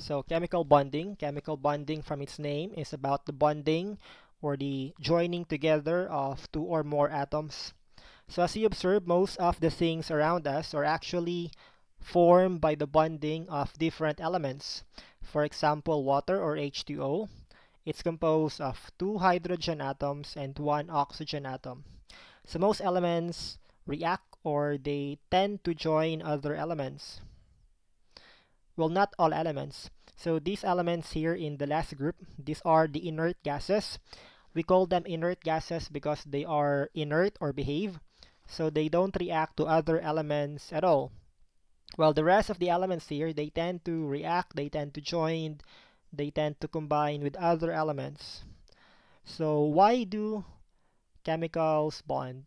So chemical bonding from its name is about the bonding or the joining together of two or more atoms. So as you observe, most of the things around us are actually formed by the bonding of different elements. For example, water or H2O, it's composed of two hydrogen atoms and one oxygen atom. So most elements react or they tend to join other elements. Well, not all elements. So these elements here in the last group, these are the inert gases. We call them inert gases because they are inert or behave. So they don't react to other elements at all. Well, the rest of the elements here, they tend to react, they tend to join, they tend to combine with other elements. So why do chemicals bond?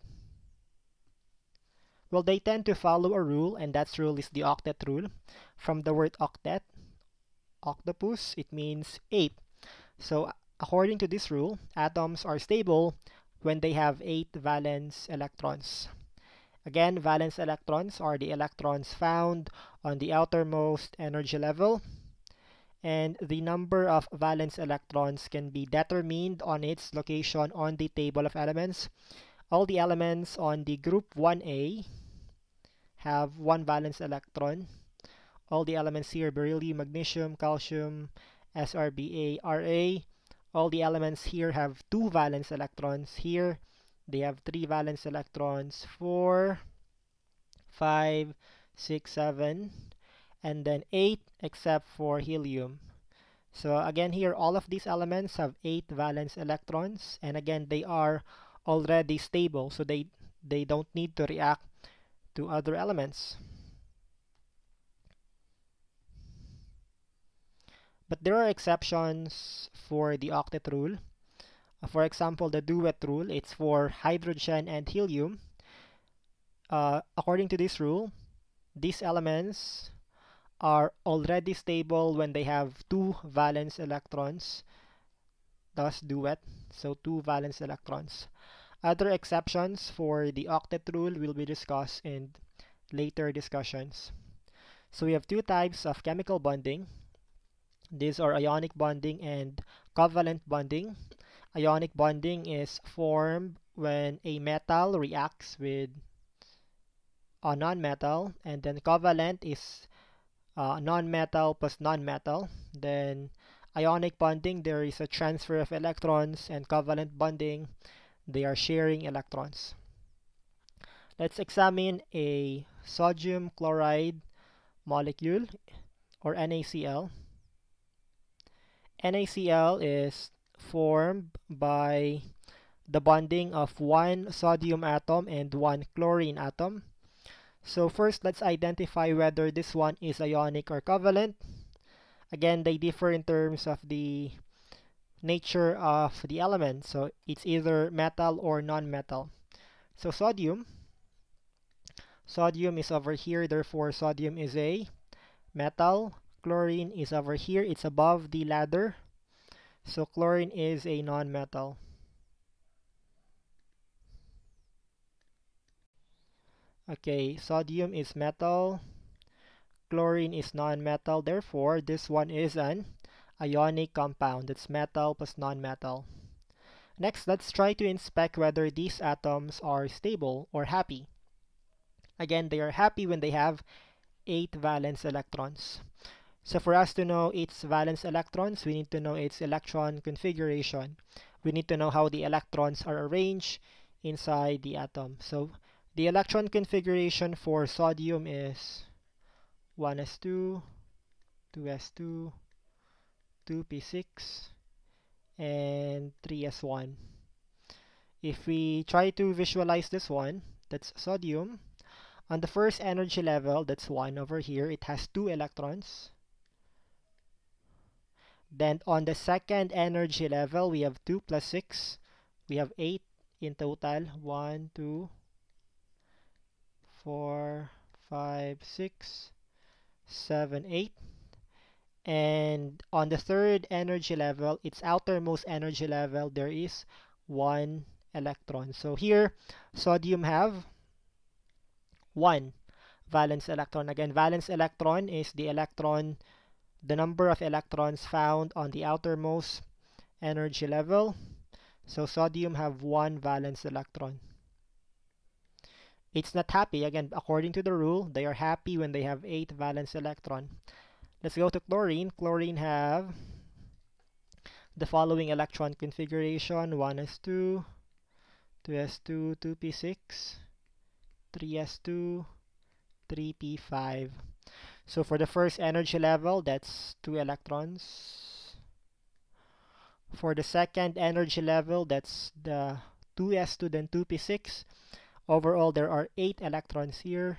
Well, they tend to follow a rule, and that rule is the octet rule. From the word octet, octopus, it means 8. So according to this rule, atoms are stable when they have 8 valence electrons. Again, valence electrons are the electrons found on the outermost energy level, and the number of valence electrons can be determined on its location on the table of elements. All the elements on the group 1A have 1 valence electron. All the elements here, beryllium, magnesium, calcium, SrBa, Ra, all the elements here have 2 valence electrons. Here, they have 3 valence electrons, 4, 5, 6, 7, and then 8 except for helium. So again here, all of these elements have 8 valence electrons, and again, they are already stable, so they don't need to react to other elements. But there are exceptions for the octet rule. For example, the duet rule, it's for hydrogen and helium. According to this rule, these elements are already stable when they have 2 valence electrons, thus duet, so 2 valence electrons. Other exceptions for the octet rule will be discussed in later discussions. So we have 2 types of chemical bonding. These are ionic bonding and covalent bonding. Ionic bonding is formed when a metal reacts with a non-metal, and then covalent is non-metal plus non-metal. Then ionic bonding, there is a transfer of electrons, and covalent bonding, they are sharing electrons. Let's examine a sodium chloride molecule or NaCl. NaCl is formed by the bonding of one sodium atom and one chlorine atom. So first, let's identify whether this one is ionic or covalent. Again, they differ in terms of the nature of the element. So it's either metal or non-metal. So sodium is over here, therefore sodium is a metal. Chlorine is over here, it's above the ladder. So chlorine is a non-metal. Okay, sodium is metal, chlorine is non-metal, therefore this one is an ionic compound. It's metal plus non-metal. Next, let's try to inspect whether these atoms are stable or happy. Again, they are happy when they have 8 valence electrons. So for us to know its valence electrons, we need to know its electron configuration. We need to know how the electrons are arranged inside the atom. So the electron configuration for sodium is 1s2, 2s2, 2p6, and 3s1. If we try to visualize this one, that's sodium. On the first energy level, that's 1 over here, it has 2 electrons. Then on the second energy level, we have 2 plus 6. We have 8 in total. 1, 2, 4, 5, 6, 7, 8. And on the third energy level, its outermost energy level, there is 1 electron. So here, sodium have 1 valence electron. Again, valence electron is the electron the number of electrons found on the outermost energy level. So sodium have 1 valence electron. It's not happy. Again, according to the rule, they are happy when they have 8 valence electron. Let's go to chlorine. Chlorine have the following electron configuration: 1s2, 2s2, 2p6, 3s2, 3p5. So for the first energy level, that's 2 electrons. For the second energy level, that's the 2s2 then 2p6. Overall, there are 8 electrons here.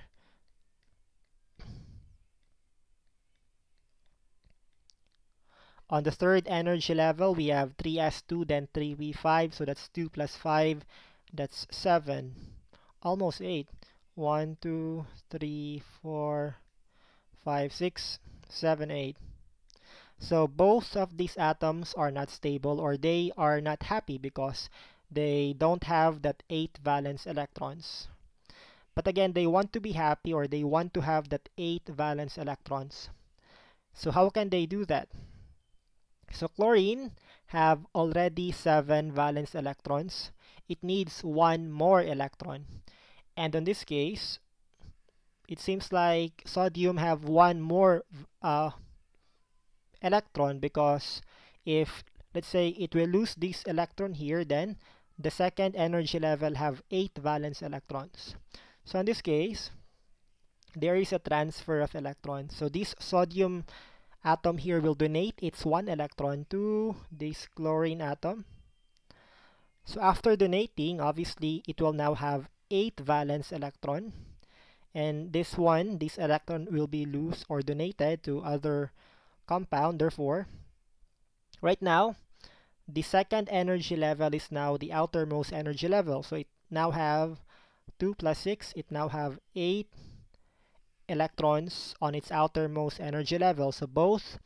On the third energy level, we have 3s2 then 3p5, so that's 2 plus 5, that's 7, almost 8. 1, 2, 3, 4, 5, 6, 7, 8. So both of these atoms are not stable, or they are not happy because they don't have that 8 valence electrons. But again, they want to be happy, or they want to have that 8 valence electrons. So how can they do that? So chlorine have already 7 valence electrons. It needs 1 more electron. And in this case, it seems like sodium have 1 more electron, because if, let's say, it will lose this electron here, then the second energy level have 8 valence electrons. So in this case, there is a transfer of electrons. So this sodium atom here will donate its 1 electron to this chlorine atom. So after donating, obviously, it will now have 8 valence electron. And this electron will be loose or donated to other compound. Therefore, right now, the second energy level is now the outermost energy level. So it now have 2 plus 6, it now have 8 electrons on its outermost energy level. So both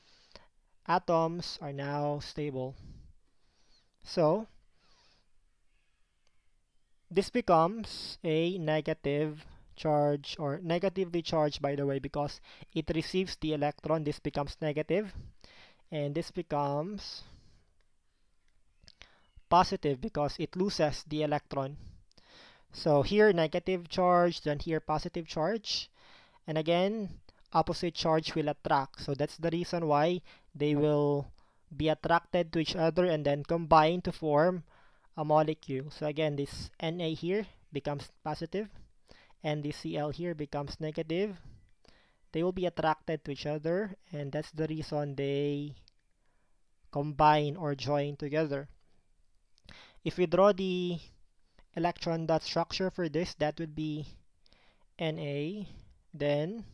atoms are now stable. So this becomes a negative charge, or negatively charged, by the way, because it receives the electron. This becomes negative, and this becomes positive because it loses the electron. So here negative charge, then here positive charge, and again opposite charge will attract. So that's the reason why they will be attracted to each other and then combine to form a molecule. So again, this Na here becomes positive and the Cl here becomes negative. They will be attracted to each other, and that's the reason they combine or join together. If we draw the electron dot structure for this, that would be Na. Then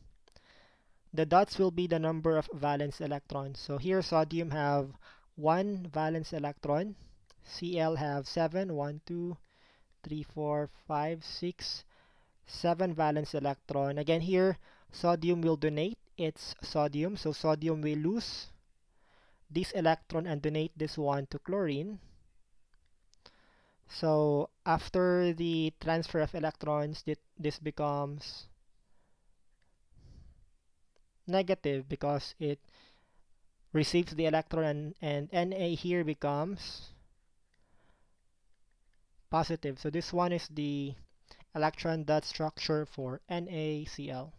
the dots will be the number of valence electrons. So here sodium have 1 valence electron. Cl have 7, 1, 2, 3, 4, 5, 6, 7 valence electron. Again here, sodium will donate its sodium. So sodium will lose this electron and donate this one to chlorine. So after the transfer of electrons, this becomes negative because it receives the electron, and Na here becomes positive. So this one is the electron dot structure for NaCl.